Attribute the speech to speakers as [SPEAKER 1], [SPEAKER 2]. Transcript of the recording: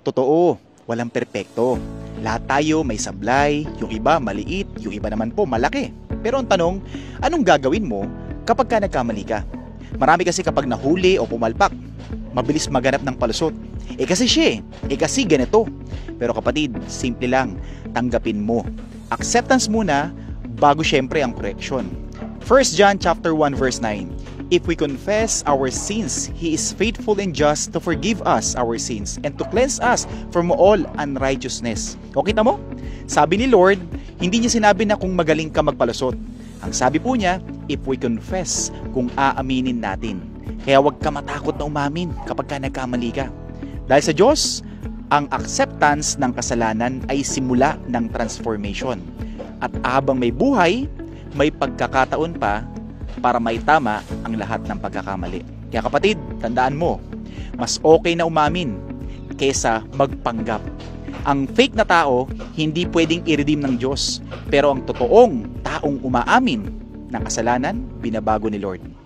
[SPEAKER 1] Totoo, walang perpekto. Lahat tayo may sablay, yung iba maliit, yung iba naman po malaki. Pero ang tanong, anong gagawin mo kapag ka nagkamali ka? Marami kasi kapag nahuli o pumalpak, mabilis maganap ng palusot. Kasi siya kasi ganito. Pero kapatid, simple lang, tanggapin mo. Acceptance muna bago syempre ang correction. 1 John chapter 1 verse 9. If we confess our sins, He is faithful and just to forgive us our sins and to cleanse us from all unrighteousness. O kita mo? Sabi ni Lord, hindi niya sinabi na kung magaling ka magpalusot. Ang sabi po niya, if we confess, kung aaminin natin. Kaya huwag ka matakot na umamin kapag ka nagkamali ka. Dahil sa Diyos, ang acceptance ng kasalanan ay simula ng transformation. At habang may buhay, may pagkakataon pa para maitama ang lahat ng pagkakamali. Kaya kapatid, tandaan mo, mas okay na umamin kaysa magpanggap. Ang fake na tao, hindi pwedeng i-redeem ng Diyos. Pero ang totoong taong umaamin ng kasalanan, binabago ni Lord.